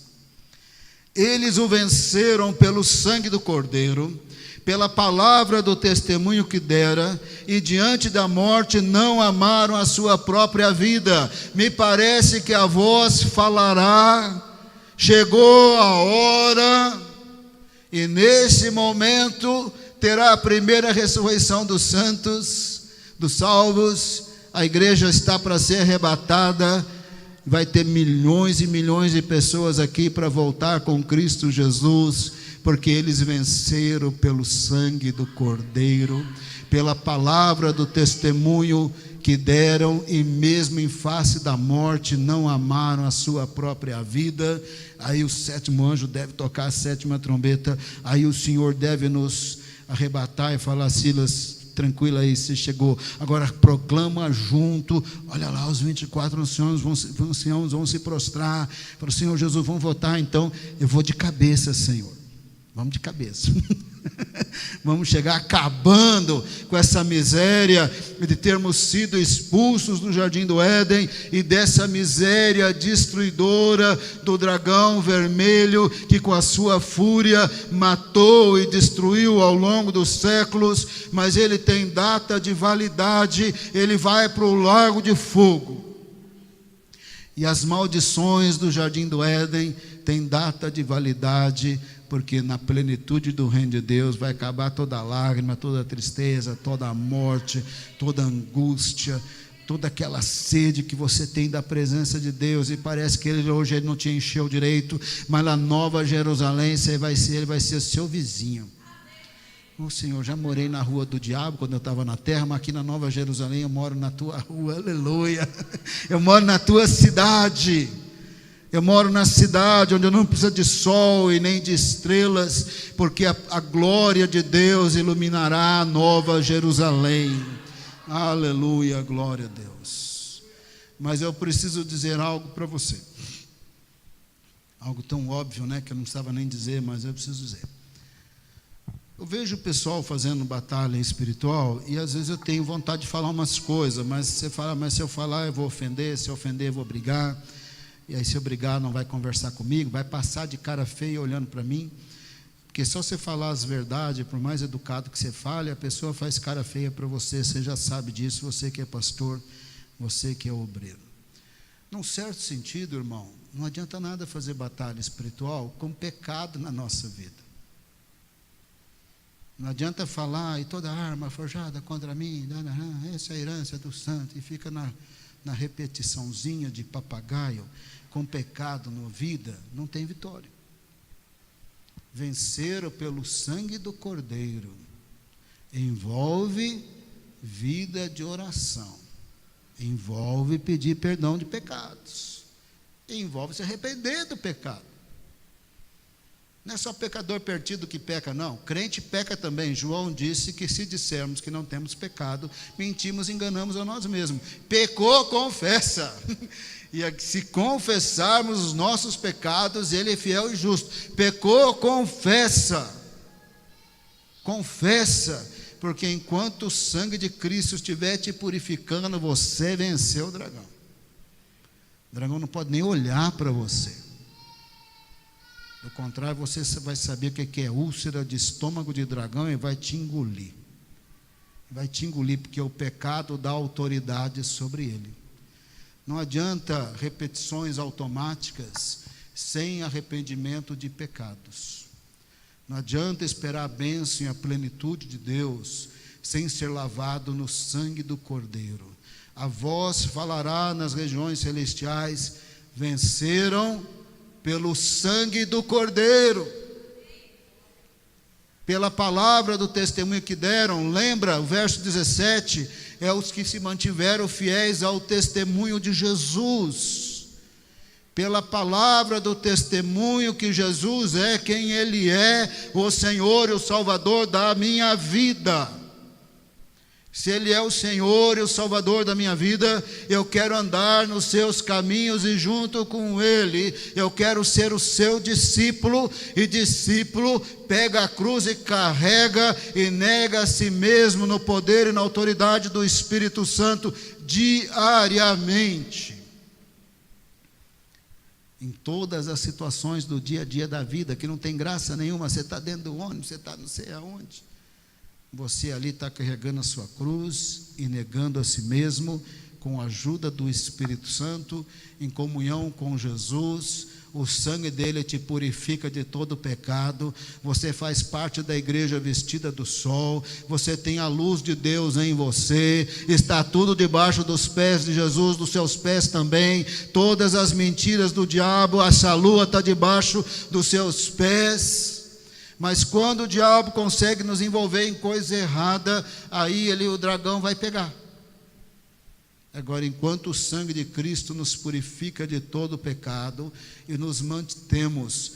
A: Eles o venceram pelo sangue do Cordeiro, pela palavra do testemunho que dera, e diante da morte não amaram a sua própria vida. Me parece que a voz falará, chegou a hora, e nesse momento terá a primeira ressurreição dos santos, dos salvos. A igreja está para ser arrebatada, vai ter milhões e milhões de pessoas aqui para voltar com Cristo Jesus, porque eles venceram pelo sangue do Cordeiro, pela palavra do testemunho que deram, e mesmo em face da morte não amaram a sua própria vida. Aí o sétimo anjo deve tocar a sétima trombeta, aí o Senhor deve nos arrebatar e falar: Silas, tranquilo aí, você chegou. Agora proclama junto. Olha lá, os 24 anciãos vão se prostrar. Fala: Senhor Jesus, vamos votar. Então eu vou de cabeça, Senhor. Vamos de cabeça. Vamos chegar acabando com essa miséria de termos sido expulsos do jardim do Éden, e dessa miséria destruidora do dragão vermelho, que com a sua fúria matou e destruiu ao longo dos séculos. Mas ele tem data de validade, ele vai para o lago de fogo. E as maldições do jardim do Éden têm data de validade, porque na plenitude do reino de Deus vai acabar toda lágrima, toda tristeza, toda morte, toda angústia, toda aquela sede que você tem da presença de Deus. E parece que hoje ele não te encheu direito, mas na Nova Jerusalém ele vai ser seu vizinho. Oh, Senhor, já morei na rua do diabo quando eu estava na terra, mas aqui na Nova Jerusalém eu moro na tua rua, aleluia. Eu moro na tua cidade. Eu moro na cidade onde eu não preciso de sol e nem de estrelas, porque a glória de Deus iluminará a Nova Jerusalém. Aleluia, glória a Deus. Mas eu preciso dizer algo para você. Algo tão óbvio, né, que eu não precisava nem dizer, mas eu preciso dizer. Eu vejo o pessoal fazendo batalha espiritual, e às vezes eu tenho vontade de falar umas coisas, mas você fala: mas se eu falar eu vou ofender, se eu ofender eu vou brigar. E aí, se eu brigar, não vai conversar comigo, vai passar de cara feia olhando para mim. Porque só você falar as verdades, por mais educado que você fale, a pessoa faz cara feia para você. Você já sabe disso, você que é pastor, você que é obreiro. Num certo sentido, irmão, não adianta nada fazer batalha espiritual com pecado na nossa vida. Não adianta falar: e toda arma forjada contra mim, essa é a herança do santo, e fica na repetiçãozinha de papagaio. Com pecado na vida, não tem vitória. Venceram pelo sangue do Cordeiro envolve vida de oração, envolve pedir perdão de pecados, envolve se arrepender do pecado. Não é só pecador perdido que peca, não. Crente peca também. João disse que se dissermos que não temos pecado, mentimos e enganamos a nós mesmos. Pecou, confessa. E se confessarmos os nossos pecados, Ele é fiel e justo. Pecou, confessa. Confessa. Porque enquanto o sangue de Cristo estiver te purificando, você venceu o dragão. O dragão não pode nem olhar para você. Do contrário, você vai saber o que é úlcera de estômago de dragão e vai te engolir. Vai te engolir, porque o pecado dá autoridade sobre ele. Não adianta repetições automáticas sem arrependimento de pecados. Não adianta esperar a bênção e a plenitude de Deus sem ser lavado no sangue do Cordeiro. A voz falará nas regiões celestiais: venceram pelo sangue do Cordeiro, pela palavra do testemunho que deram. Lembra, o verso 17, é os que se mantiveram fiéis ao testemunho de Jesus. pela palavra do testemunho que Jesus é quem Ele é, o Senhor e o Salvador da minha vida. Se Ele é o Senhor e o Salvador da minha vida, eu quero andar nos seus caminhos e junto com Ele, eu quero ser o seu discípulo, e discípulo pega a cruz e carrega e nega a si mesmo no poder e na autoridade do Espírito Santo diariamente. Em todas as situações do dia a dia da vida, que não tem graça nenhuma, você está dentro do ônibus, você está não sei aonde, você ali está carregando a sua cruz e negando a si mesmo, com a ajuda do Espírito Santo, em comunhão com Jesus. O sangue dele te purifica de todo pecado. Você faz parte da igreja vestida do sol. Você tem a luz de Deus em você. Está tudo debaixo dos pés de Jesus, dos seus pés também. Todas as mentiras do diabo, essa lua está debaixo dos seus pés. Mas quando o diabo consegue nos envolver em coisa errada, aí o dragão vai pegar. Agora, enquanto o sangue de Cristo nos purifica de todo pecado e nos mantemos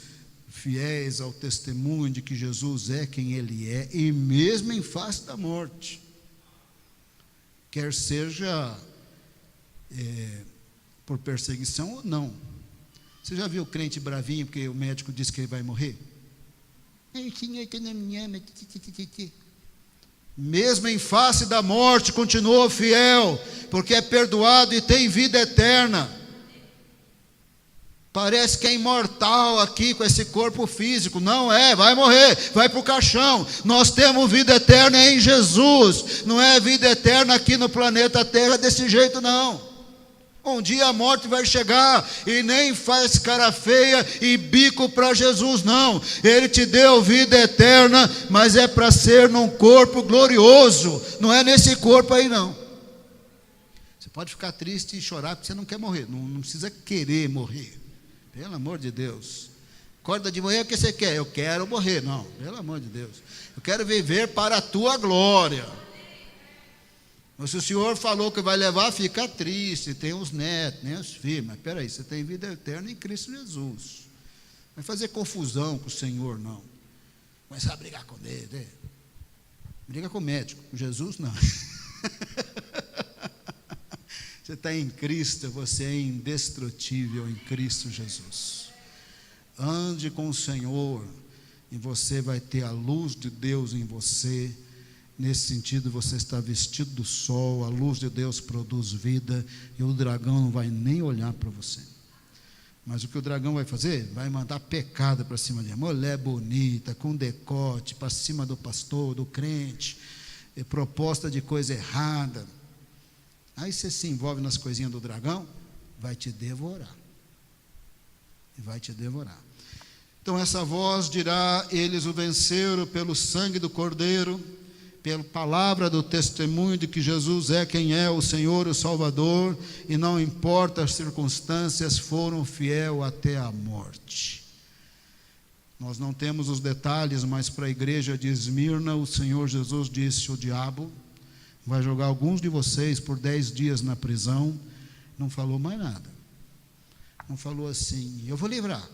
A: fiéis ao testemunho de que Jesus é quem Ele é, e mesmo em face da morte, quer seja por perseguição ou não. Você já viu o crente bravinho porque o médico disse que ele vai morrer? Mesmo em face da morte, continua fiel, porque é perdoado e tem vida eterna. Parece que é imortal aqui com esse corpo físico. Não é, vai morrer, vai para o caixão. Nós temos vida eterna em Jesus. Não é vida eterna aqui no planeta Terra desse jeito não. Um dia a morte vai chegar e nem faz cara feia e bico para Jesus, não. Ele te deu vida eterna, mas é para ser num corpo glorioso. Não é nesse corpo aí, não. Você pode ficar triste e chorar porque você não quer morrer. Não precisa querer morrer. Pelo amor de Deus. Acorda de manhã, o que você quer? Eu quero morrer. Não, pelo amor de Deus. Eu quero viver para a tua glória. Mas se o Senhor falou que vai levar, fica triste, tem os netos, nem os filhos. Mas espera aí, você tem vida eterna em Cristo Jesus. Não vai fazer confusão com o Senhor, não. Começar a brigar com ele. Né? Briga com o médico, com Jesus não. Você está em Cristo, você é indestrutível em Cristo Jesus. Ande com o Senhor e você vai ter a luz de Deus em você. Nesse sentido, você está vestido do sol, a luz de Deus produz vida, e o dragão não vai nem olhar para você. Mas o que o dragão vai fazer? Vai mandar pecado para cima de mulher bonita, com decote, para cima do pastor, do crente, proposta de coisa errada. Aí você se envolve nas coisinhas do dragão, vai te devorar. Vai te devorar. Então essa voz dirá: eles o venceram pelo sangue do Cordeiro, pela palavra do testemunho de que Jesus é quem é, o Senhor, o Salvador, e não importa as circunstâncias, foram fiel até a morte. Nós não temos os detalhes, mas para a igreja de Esmirna, o Senhor Jesus disse: o diabo vai jogar alguns de vocês por 10 dias na prisão. Não falou mais nada. Não falou assim: eu vou livrar.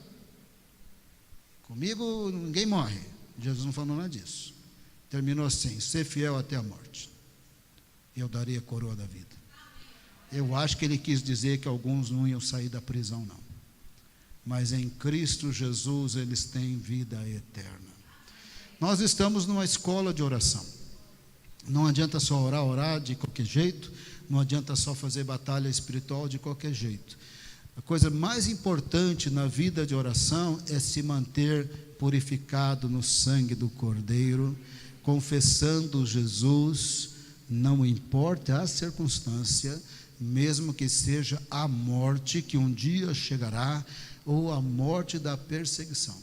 A: Comigo ninguém morre. Jesus não falou nada disso. Terminou assim: ser fiel até a morte, eu darei a coroa da vida. Eu acho que ele quis dizer que alguns não iam sair da prisão, não. Mas em Cristo Jesus eles têm vida eterna. Nós estamos numa escola de oração. Não adianta só orar de qualquer jeito. Não adianta só fazer batalha espiritual de qualquer jeito. A coisa mais importante na vida de oração é se manter purificado no sangue do Cordeiro, confessando Jesus, não importa a circunstância, mesmo que seja a morte que um dia chegará, ou a morte da perseguição.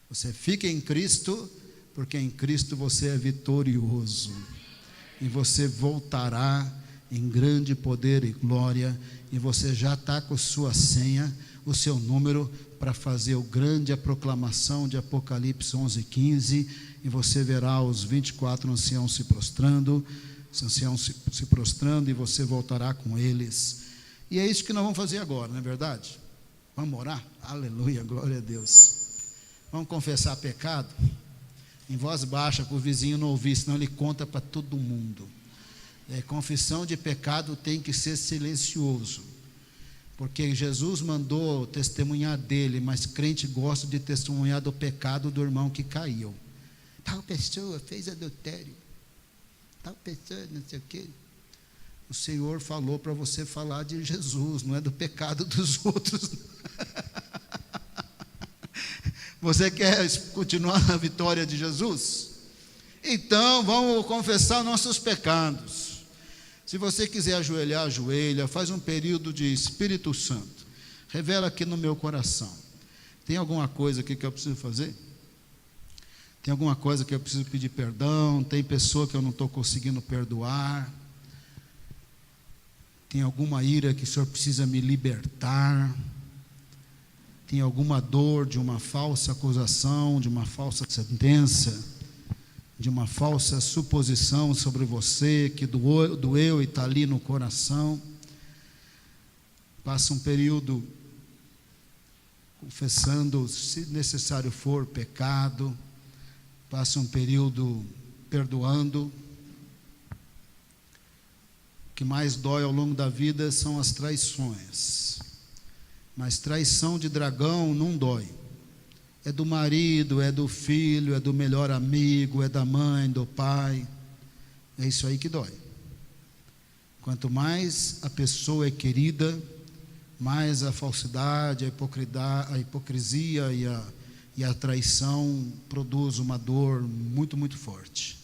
A: Você fica em Cristo, porque em Cristo você é vitorioso, e você voltará em grande poder e glória, e você já está com sua senha, o seu número, para fazer a grande proclamação de Apocalipse 11:15, e você verá os 24 anciãos se prostrando, e você voltará com eles. E é isso que nós vamos fazer agora, não é verdade? Vamos orar? Aleluia, glória a Deus. Vamos confessar pecado? Em voz baixa, para o vizinho não ouvir, senão ele conta para todo mundo. Confissão de pecado tem que ser silencioso, porque Jesus mandou testemunhar dele, mas crente gosta de testemunhar do pecado do irmão que caiu. Tal pessoa fez adultério, tal pessoa não sei o quê. O Senhor falou para você falar de Jesus, não é do pecado dos outros. Você quer continuar na vitória de Jesus? Então vamos confessar nossos pecados. Se você quiser ajoelhar, ajoelha, faz um período de Espírito Santo. Revela aqui no meu coração. Tem alguma coisa aqui que eu preciso fazer? Tem alguma coisa que eu preciso pedir perdão? Tem pessoa que eu não estou conseguindo perdoar? Tem alguma ira que o Senhor precisa me libertar? Tem alguma dor de uma falsa acusação, de uma falsa sentença, de uma falsa suposição sobre você, que doeu e está ali no coração? Passa um período confessando, se necessário for, pecado. Passa um período perdoando. O que mais dói ao longo da vida são as traições. Mas traição de dragão não dói. É do marido, é do filho, é do melhor amigo, é da mãe, do pai. É isso aí que dói. Quanto mais a pessoa é querida, mais a falsidade, a hipocrisia e a traição produz uma dor muito, muito forte.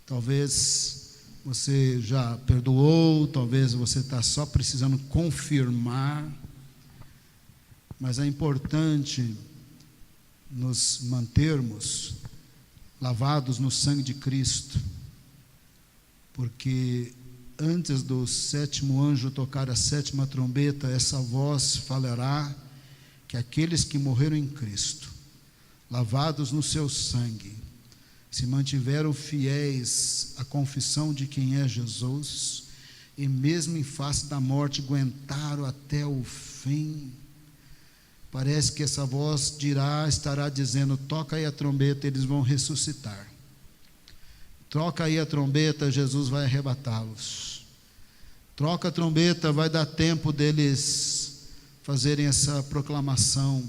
A: Talvez você já perdoou, talvez você está só precisando confirmar, mas é importante nos mantermos lavados no sangue de Cristo, porque antes do sétimo anjo tocar a sétima trombeta, essa voz falará que aqueles que morreram em Cristo, lavados no seu sangue, se mantiveram fiéis à confissão de quem é Jesus, e mesmo em face da morte aguentaram até o fim. Parece que essa voz estará dizendo: toca aí a trombeta, eles vão ressuscitar. Troca aí a trombeta, Jesus vai arrebatá-los. Troca a trombeta, vai dar tempo deles fazerem essa proclamação: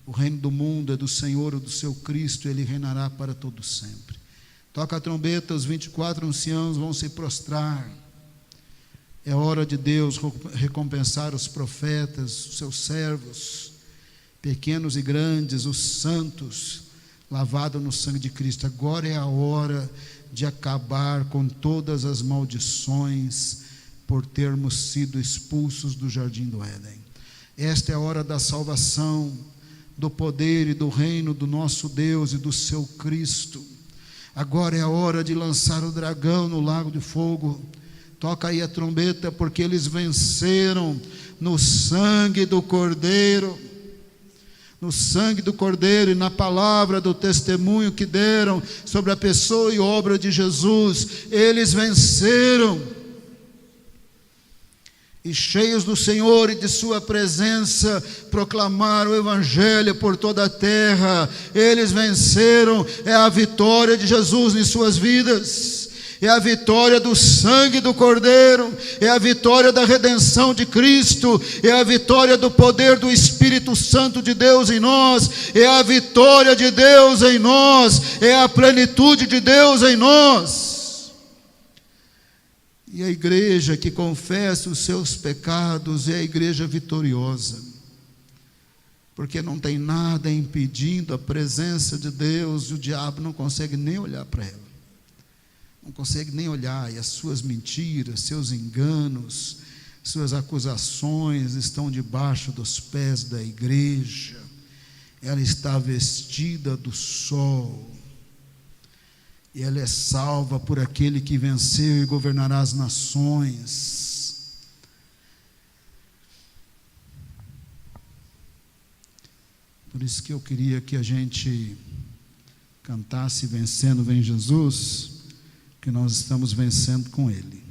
A: o reino do mundo é do Senhor, o do seu Cristo, Ele reinará para todo sempre. Toca a trombeta, os 24 anciãos vão se prostrar. É hora de Deus recompensar os profetas, os seus servos, pequenos e grandes, os santos, lavados no sangue de Cristo. Agora é a hora de acabar com todas as maldições por termos sido expulsos do jardim do Éden. Esta é a hora da salvação, do poder e do reino do nosso Deus e do seu Cristo. Agora é a hora de lançar o dragão no lago de fogo. Toca aí a trombeta, porque eles venceram no sangue do Cordeiro. No sangue do Cordeiro e na palavra do testemunho que deram sobre a pessoa e obra de Jesus, eles venceram. E cheios do Senhor e de sua presença, proclamaram o Evangelho por toda a terra. Eles venceram. É a vitória de Jesus em suas vidas, é a vitória do sangue do Cordeiro, é a vitória da redenção de Cristo, é a vitória do poder do Espírito Santo de Deus em nós, é a vitória de Deus em nós, é a plenitude de Deus em nós. E a igreja que confessa os seus pecados é a igreja vitoriosa, porque não tem nada impedindo a presença de Deus, e o diabo não consegue nem olhar para ela. Não consegue nem olhar, e as suas mentiras, seus enganos, suas acusações estão debaixo dos pés da igreja. Ela está vestida do sol, e ela é salva por aquele que venceu e governará as nações. Por isso que eu queria que a gente cantasse: vencendo vem Jesus, que nós estamos vencendo com Ele.